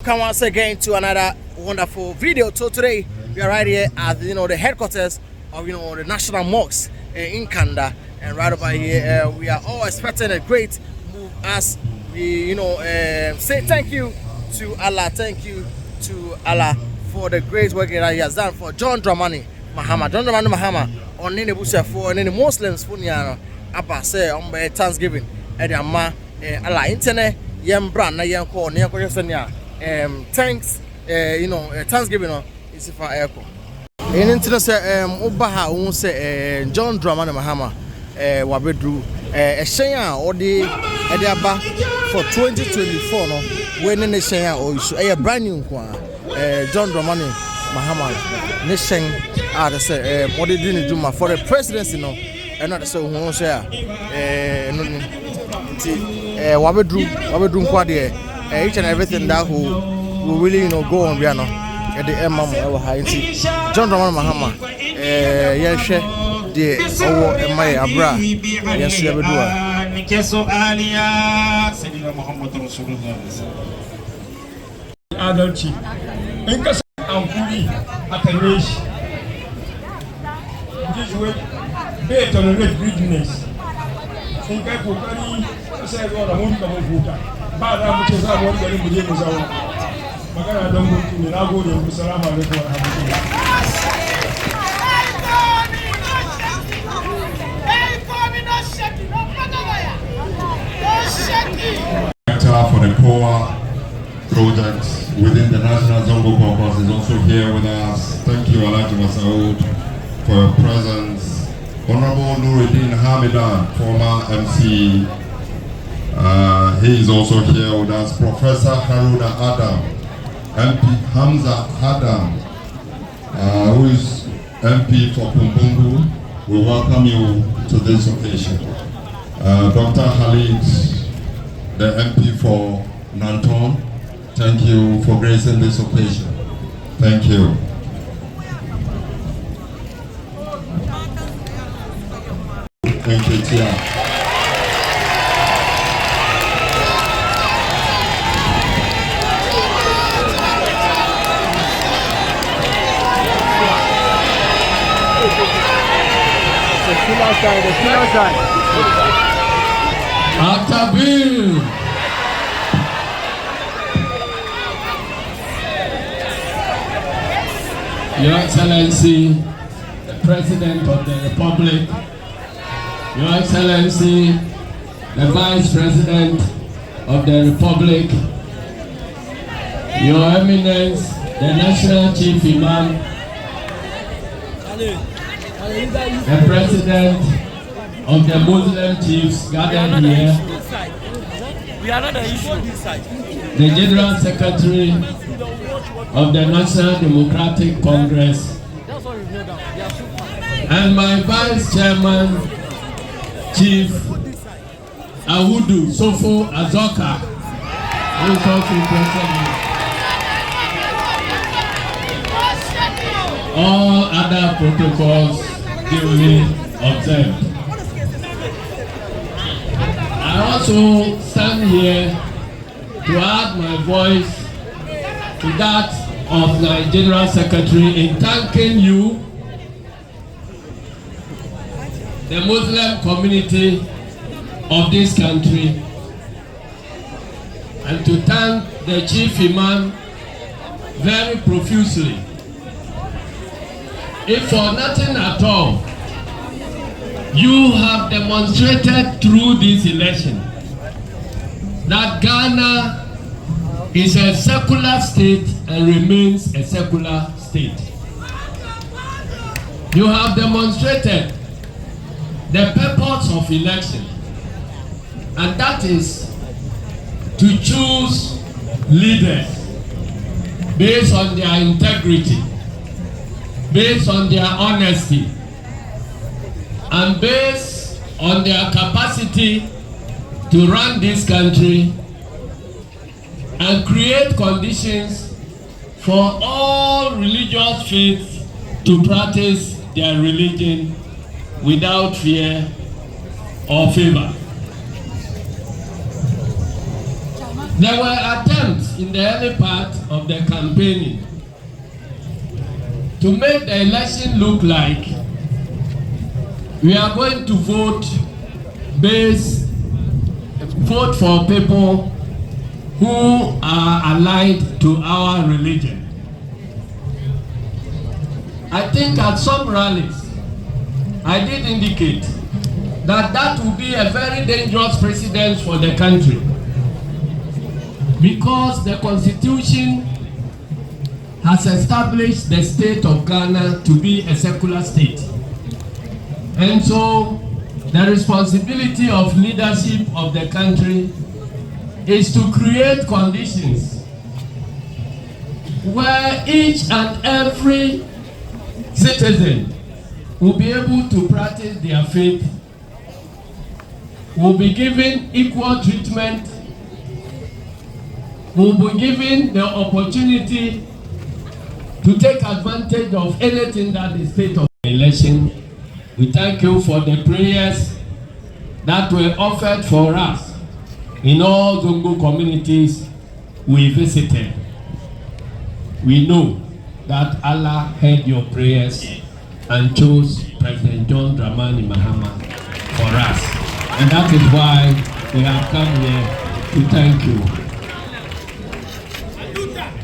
welcome once again to another wonderful video. So today we are right here at the headquarters of the National Mosque in Kanda, and right over here we are all expecting a great move as we say thank you to Allah, for the great work that He has done for John Dramani Mahama on any bush for any Muslims for Abba say on Thanksgiving and Allah internet brand na call thanks Thanksgiving is for airport. In internet say Obaha won say John Dramani Mahama wabedru shenya odi aba for 2024 no when ne shenya o isu brand new John Dramani Mahama ne shen are say odi di ne juma for the presidency no and not so who say no wabedru kwa de each and everything that will really go on biano at the Imam John Dramani Mahama share the owo my abra yes you do keso aliya sayyidina Muhammad rasulullah adalci in ka amfuri atanish this way be tolerate greediness in kai kokari sai ga mun ka mun huta ba da mu ce za mu wani garin mu je mu zauna magana don gunki ne nagode ku assalamu alaikum wa rahmatullahi. For the core projects within the National Zongo Caucus is also here with us. Thank you, Alhaji Masoud, for your presence. Honorable Nuruddin Hamidan, former MC, he is also here with us. Professor Haruna Adam, MP Hamza Adam, who is MP for Pumbungu, we welcome you to this occasion. Dr. Khalid, the MP for Nanton, thank you for gracing this occasion. Thank you. Thank you, Tia. Atabil. Your Excellency, the President of the Republic, Your Excellency, the Vice President of the Republic, Your Eminence, the National Chief Imam, the President of the Muslim Chiefs gathered here, the General Secretary of the National Democratic Congress, and my Vice Chairman, Chief Awudu Sofo Azoka, who is also present. All other protocols duly observed. I also stand here to add my voice to that of the General Secretary in thanking you, the Muslim community of this country, and to thank the Chief Imam very profusely. If for nothing at all, you have demonstrated through this election that Ghana is a secular state and remains a secular state. You have demonstrated the purpose of election, and that is to choose leaders based on their integrity, based on their honesty, and based on their capacity to run this country and create conditions for all religious faiths to practice their religion without fear or favor. There were attempts in the early part of the campaigning to make the election look like we are going to vote for people who are allied to our religion. I think at some rallies, I did indicate that that would be a very dangerous precedent for the country, because the Constitution has established the state of Ghana to be a secular state. And so the responsibility of leadership of the country is to create conditions where each and every citizen will be able to practice their faith, will be given equal treatment, will be given the opportunity to take advantage of anything that the state of the election. We thank you for the prayers that were offered for us in all Zongo communities we visited. We know that Allah heard your prayers and chose President John Dramani Mahama for us. And that is why we have come here to thank you.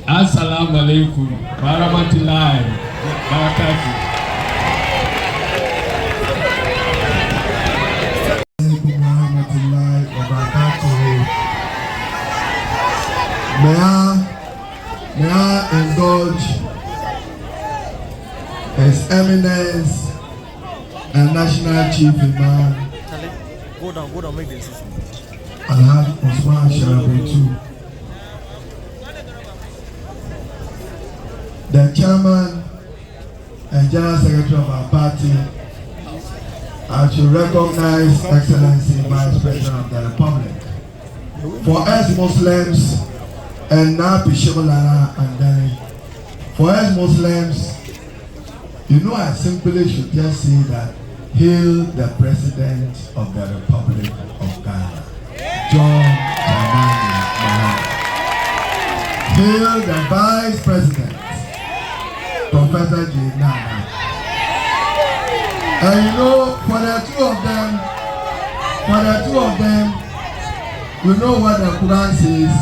Assalamu alaikum warahmatullahi wabarakatuh. May I indulge His Eminence and National Chief Imam, Go down, make the decision. Alhaji Osman Sharabutu, the Chairman and General Secretary of our party. I should recognize Excellency Vice President of the Republic. For us Muslims, and now Pishibalana and then for us Muslims, you know, I simply should just say that hail the President of the Republic of Ghana, John Dramani Mahama. Hail the Vice President, Professor J. Nana. And you know, for the two of them, you know what the Quran says.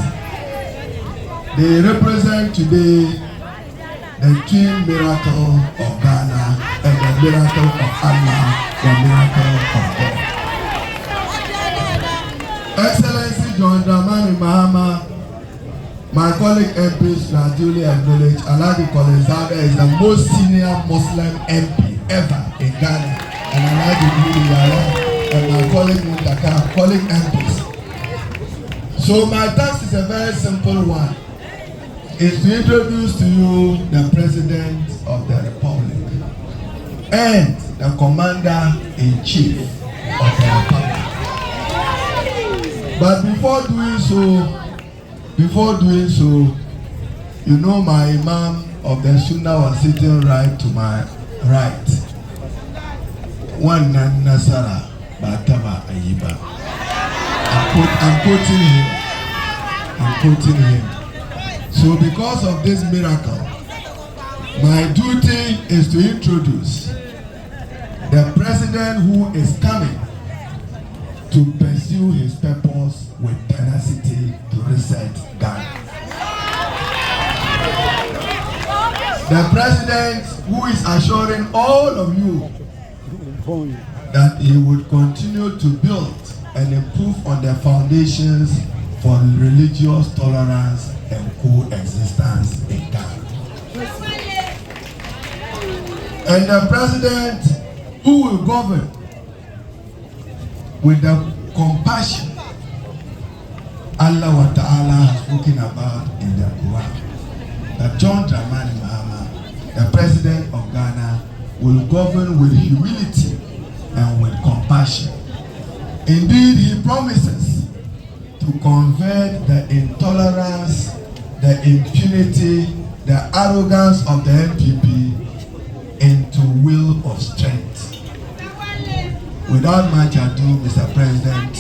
They represent today the twin miracle of Ghana and the miracle of Allah, the miracle of God. Excellency John Dramani Mahama, my colleague MPs are duly acknowledged. Alhaji Kolezada is the most senior Muslim MP ever in Ghana, and Alhaji Yara and my colleague Muntaka, colleague MPs. So my task is a very simple one. Is to introduce to you the President of the Republic and the Commander-in-Chief of the Republic. But before doing so, you know, my Imam of the Sunnah was sitting right to my right. One Nasara Bataba Ayiba. I'm quoting him. So because of this miracle, my duty is to introduce the president who is coming to pursue his purpose with tenacity to reset Ghana. The president who is assuring all of you that he would continue to build and improve on the foundations for religious tolerance and coexistence in Ghana. And the president who will govern with the compassion Allah wa Ta'ala has spoken about in the Quran. That John Dramani Mahama, the president of Ghana, will govern with humility and with compassion. Indeed, he promises to convert the intolerance, the impunity, the arrogance of the NPP into will of strength. Without much ado, Mr. President,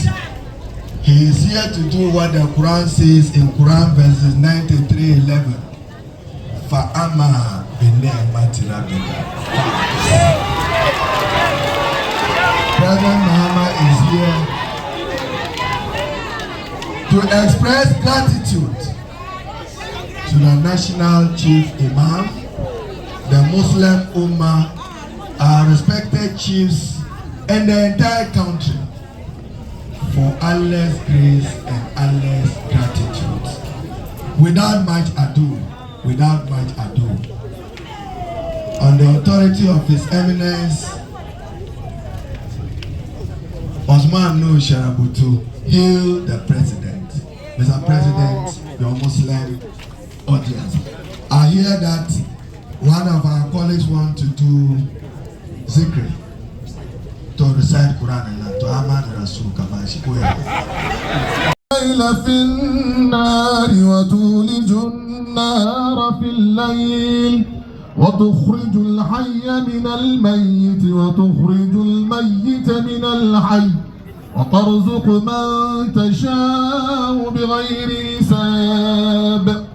he is here to do what the Quran says in Quran verses 93:11. Fa'ama bene matira bene. President Mahama is here to express gratitude to the National Chief Imam, the Muslim Ummah, our respected chiefs, and the entire country for Allah's grace and Allah's gratitude. Without much ado, on the authority of His Eminence Osman Nur Sharabutu, hail the President. Mr. President, your Muslim audience. I hear that one of our colleagues want to do zikr, to recite Quran and to Ahmad Rasul Kamashi. الليل في النار وتولج النار في الليل وتخرج الحي من الميت وتخرج الميت من الحي وترزق من تشاء بغير حساب.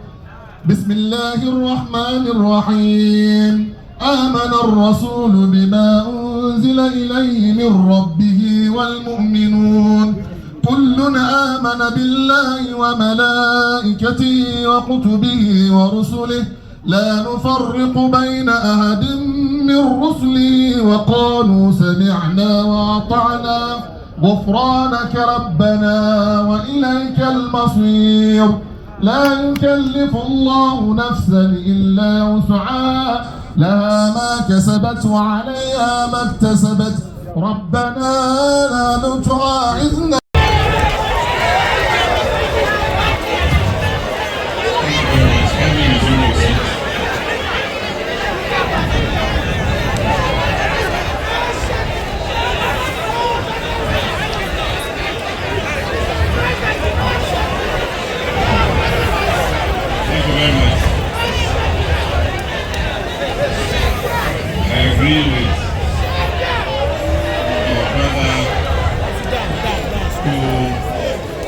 بسم الله الرحمن الرحيم. آمن الرسول بما أنزل إليه من ربه والمؤمنون كل آمن بالله وملائكته وكتبه ورسله لا نفرق بين أحد من رسله وقالوا سمعنا وأطعنا غفرانك ربنا وإليك المصير. لا يكلف الله نفسا إلا وسعها لها ما كسبت وعليها ما اكتسبت ربنا لا تؤاخذنا.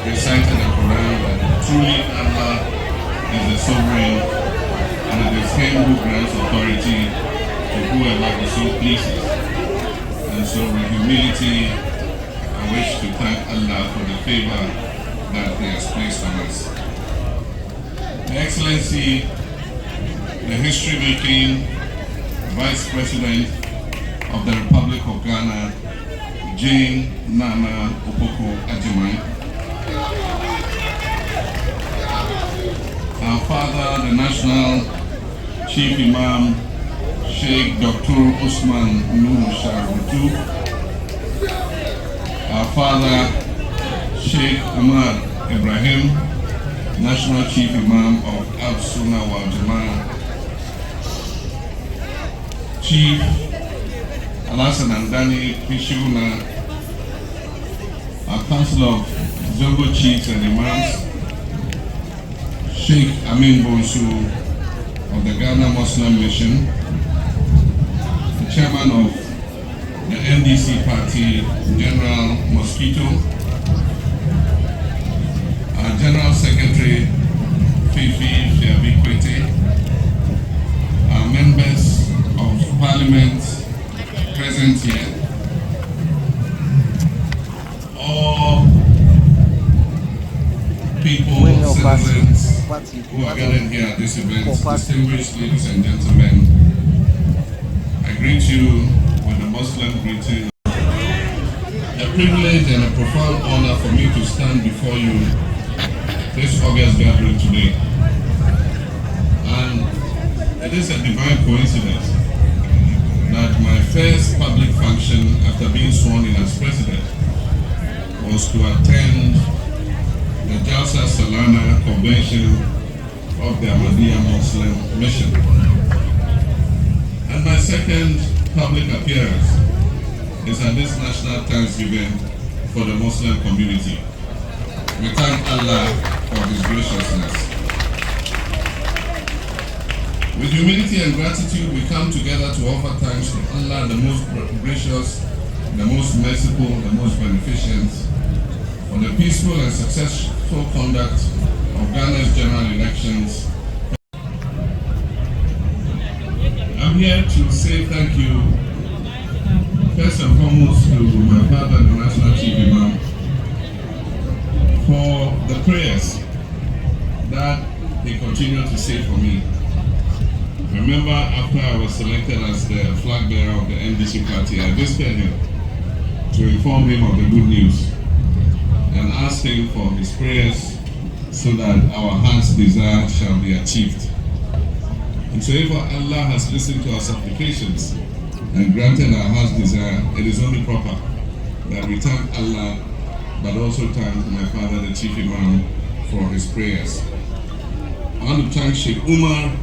Recited the Quran that truly Allah is the sovereign and it is Him who grants authority to whoever He so pleases. And so with humility, I wish to thank Allah for the favor that He has placed on us. Your Excellency, the history-making Vice President of the Republic of Ghana, Jane Nana Opoku Agyemang, our father, the National Chief Imam, Sheikh Dr. Osman Nur Sharabutu, our father, Sheikh Umar Ibrahim, National Chief Imam of Al-Sunnah wal Jama'ah, Chief Alasan Andani Pishuna, our Council of Zongo Chiefs and Imams, Sheikh Amin Bonsu of the Ghana Muslim Mission, the Chairman of the NDC Party, General Mosquito, our General Secretary, Fifi Fiabikwete, our members of Parliament present here, all people, citizens who are gathered here at this event, distinguished ladies and gentlemen, I greet you with a Muslim greeting. A privilege and a profound honor for me to stand before you this August gathering today. And it is a divine coincidence that my first public function after being sworn in as president was to attend the Jalsa Salana Convention of the Ahmadiyya Muslim Mission. And my second public appearance is at this national Thanksgiving for the Muslim community. We thank Allah for His graciousness. With humility and gratitude, we come together to offer thanks to Allah, the most gracious, the most merciful, the most beneficent, for the peaceful and successful conduct of Ghana's general elections. here to say thank you, first and foremost, to my father, the National Chief Imam, for the prayers that he continued to say for me. I remember after I was selected as the flag bearer of the NDC party, I visited him to inform him of the good news and asked him for his prayers so that our heart's desire shall be achieved. And so if Allah has listened to our supplications and granted our heart's desire, it is only proper that we thank Allah, but also thank my father, the Chief Imam, for his prayers. I want to thank Sheikh Umar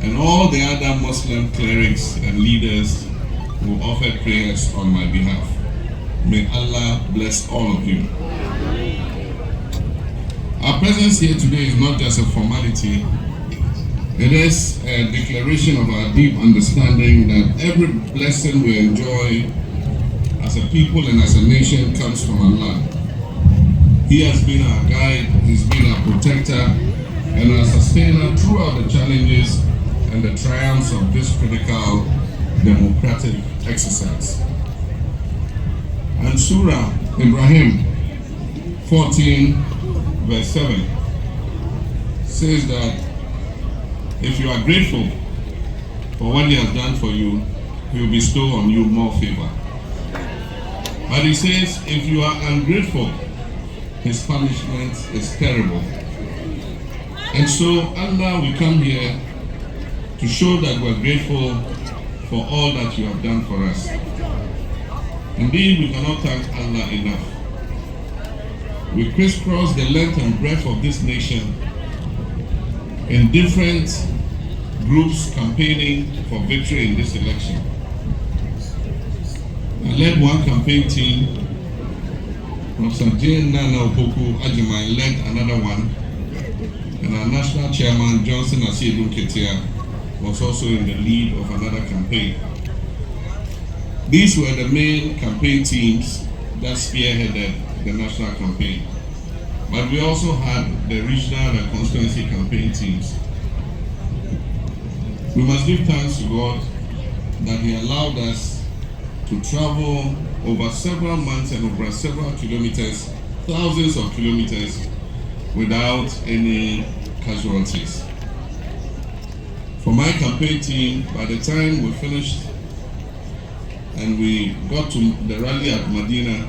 and all the other Muslim clerics and leaders who offered prayers on my behalf. May Allah bless all of you. Our presence here today is not just a formality. It is a declaration of our deep understanding that every blessing we enjoy as a people and as a nation comes from Allah. He has been our guide, He's been our protector, and our sustainer throughout the challenges and the triumphs of this critical democratic exercise. And Surah Ibrahim 14 verse 7 says that if you are grateful for what He has done for you, He will bestow on you more favor. But He says if you are ungrateful, His punishment is terrible. And so Allah, we come here to show that we're grateful for all that you have done for us. Indeed, we cannot thank Allah enough. We crisscross the length and breadth of this nation in different groups campaigning for victory in this election. I led one campaign team. Professor Jane Nana Opoku Ajimai led another one. And our national chairman, Johnson Asiedu Ketia, was also in the lead of another campaign. These were the main campaign teams that spearheaded the national campaign. But we also had the regional and constituency campaign teams. We must give thanks to God that He allowed us to travel over several months and over several kilometers, thousands of kilometers, without any casualties. For my campaign team, by the time we finished and we got to the rally at Medina,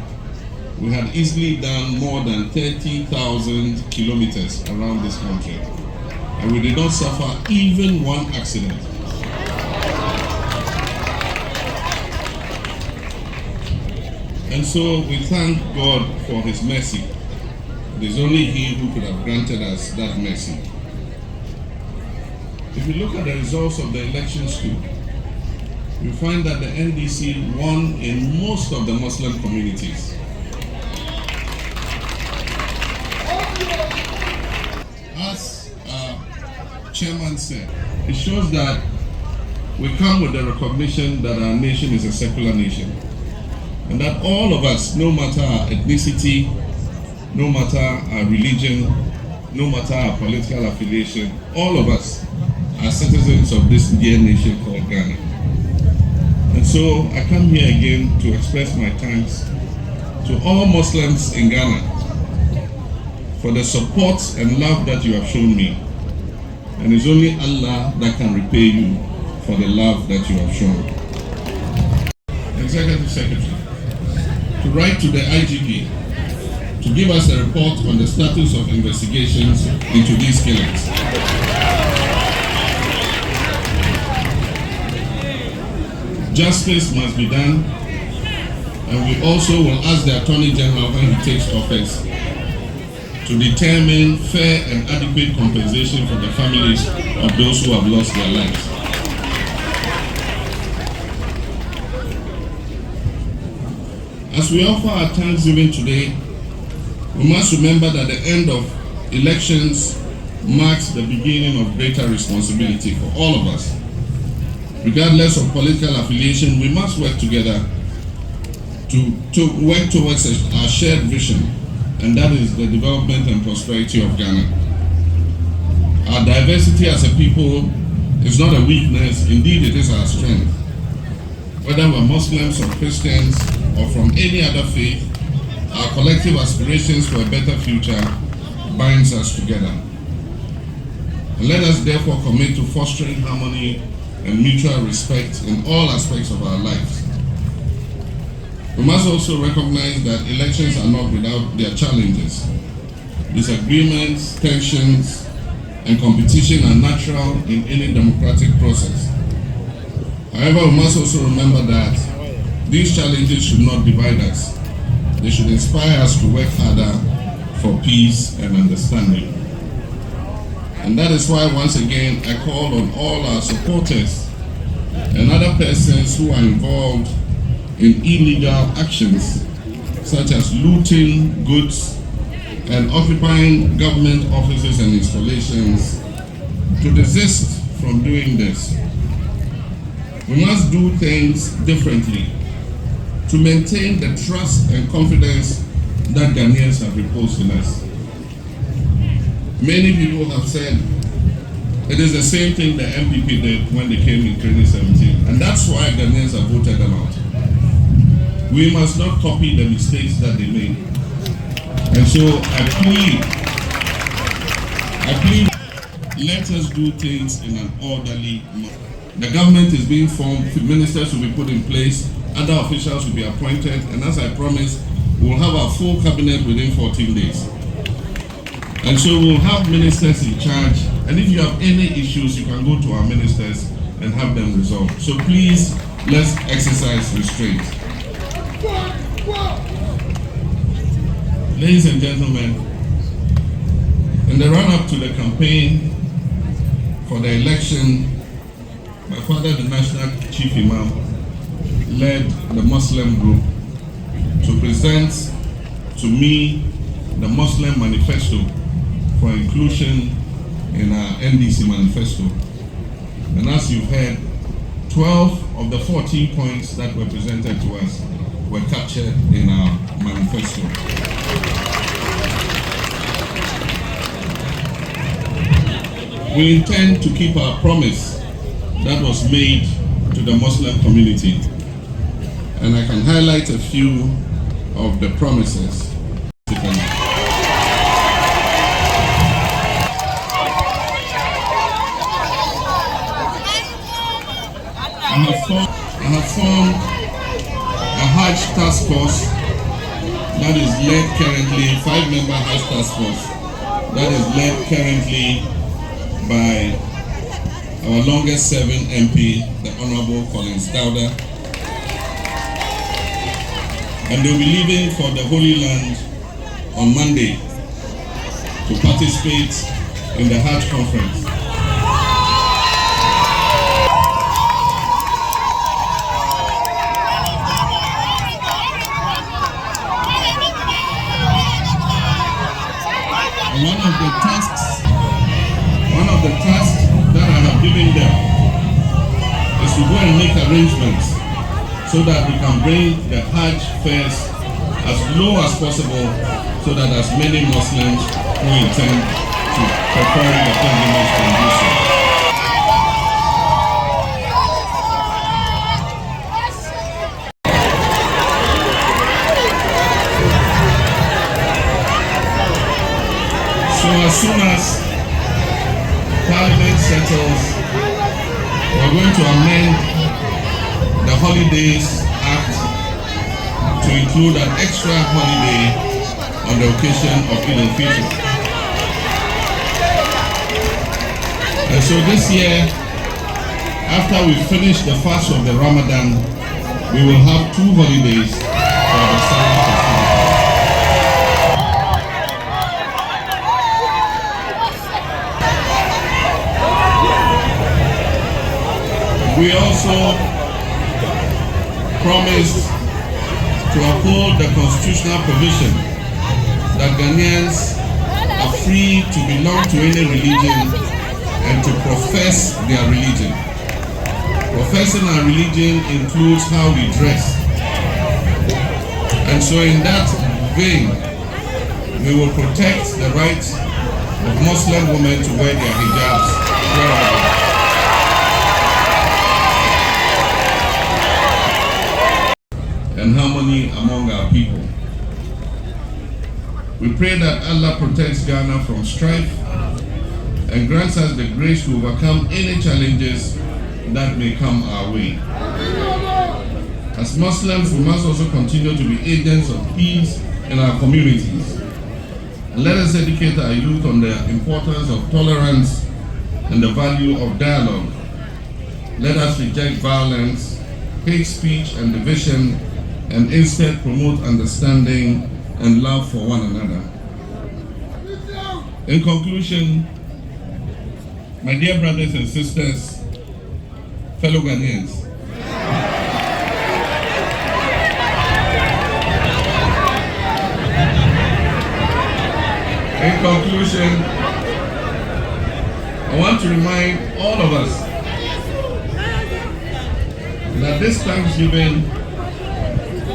we had easily done more than 30,000 kilometers around this country. And we did not suffer even one accident. And so we thank God for His mercy. It is only He who could have granted us that mercy. If you look at the results of the elections too, you find that the NDC won in most of the Muslim communities. As Chairman said, it shows that we come with the recognition that our nation is a secular nation, and that all of us, no matter our ethnicity, no matter our religion, no matter our political affiliation, all of us are citizens of this dear nation called Ghana. And so I come here again to express my thanks to all Muslims in Ghana for the support and love that you have shown me. And it's only Allah that can repay you for the love that you have shown. Executive Secretary, to write to the IGP to give us a report on the status of investigations into these killings. Justice must be done, and we also will ask the Attorney General when he takes office to determine fair and adequate compensation for the families of those who have lost their lives. As we offer our thanksgiving today, we must remember that the end of elections marks the beginning of greater responsibility for all of us. Regardless of political affiliation, we must work together to work towards our shared vision, and that is the development and prosperity of Ghana. Our diversity as a people is not a weakness, indeed it is our strength. Whether we're Muslims or Christians or from any other faith, our collective aspirations for a better future binds us together. And let us therefore commit to fostering harmony and mutual respect in all aspects of our lives. We must also recognize that elections are not without their challenges. Disagreements, tensions, and competition are natural in any democratic process. However, we must also remember that these challenges should not divide us. They should inspire us to work harder for peace and understanding. And that is why, once again, I call on all our supporters and other persons who are involved in illegal actions, such as looting goods and occupying government offices and installations, to desist from doing this. We must do things differently to maintain the trust and confidence that Ghanaians have reposed in us. Many people have said it is the same thing the MPP did when they came in 2017, and that's why Ghanaians have voted them out. We must not copy the mistakes that they made. And so I plead, let us do things in an orderly manner. The government is being formed, ministers will be put in place, other officials will be appointed, and as I promised, we'll have our full cabinet within 14 days. And so we'll have ministers in charge, and if you have any issues, you can go to our ministers and have them resolved. So please, let's exercise restraint. Ladies and gentlemen, in the run-up to the campaign for the election, my father, the National Chief Imam, led the Muslim group to present to me the Muslim manifesto for inclusion in our NDC manifesto. And as you've heard, 12 of the 14 points that were presented to us were captured in our manifesto. We intend to keep our promise that was made to the Muslim community. And I can highlight a few of the promises. I have formed a Hajj task force that is led currently, 5-member Hajj task force that is led currently by our longest serving MP, the Honorable Collins Dowda. And they'll be leaving for the Holy Land on Monday to participate in the Hajj conference. One of the tasks that I have given them is to go and make arrangements so that we can bring the Hajj fares as low as possible so that as many Muslims who intend to perform the pilgrimage can do so. So as soon as Parliament settles, we're going to amend the Holidays Act to include an extra holiday on the occasion of Eid al-Fitr. And so this year, after we finish the fast of the Ramadan, we will have 2 holidays for the Salah festivity. We also promised to uphold the constitutional provision that Ghanaians are free to belong to any religion and to profess their religion. Professing our religion includes how we dress. And so in that vein, we will protect the right of Muslim women to wear their hijabs wherever. We will also promise to uphold the constitutional provision that Ghanaians are free to belong to any religion and to profess their religion. Professing our religion includes how we dress. And so in that vein, we will protect the right of Muslim women to wear their hijabs wherever. We pray that Allah protects Ghana from strife and grants us the grace to overcome any challenges that may come our way. As Muslims, we must also continue to be agents of peace in our communities. And let us educate our youth on the importance of tolerance and the value of dialogue. Let us reject violence, hate speech, and division, and instead promote understanding and love for one another. In conclusion, my dear brothers and sisters, fellow Ghanaians, in conclusion, I want to remind all of us that this Thanksgiving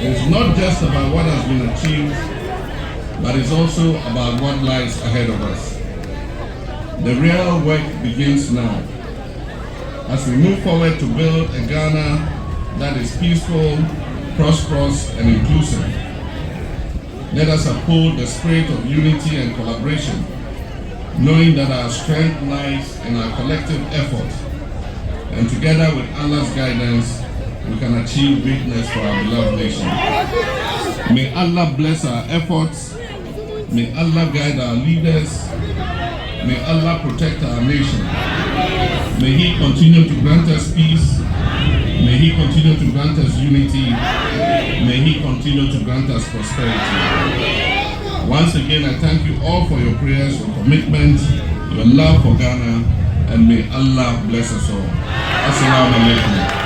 is not just about what has been achieved, but it's also about what lies ahead of us. The real work begins now, as we move forward to build a Ghana that is peaceful, prosperous, and inclusive. Let us uphold the spirit of unity and collaboration, knowing that our strength lies in our collective effort, and together with Allah's guidance, we can achieve greatness for our beloved nation. May Allah bless our efforts. May Allah guide our leaders. May Allah protect our nation. May He continue to grant us peace. May He continue to grant us unity. May He continue to grant us prosperity. Once again, I thank you all for your prayers, your commitment, your love for Ghana, and may Allah bless us all. Assalamu alaikum.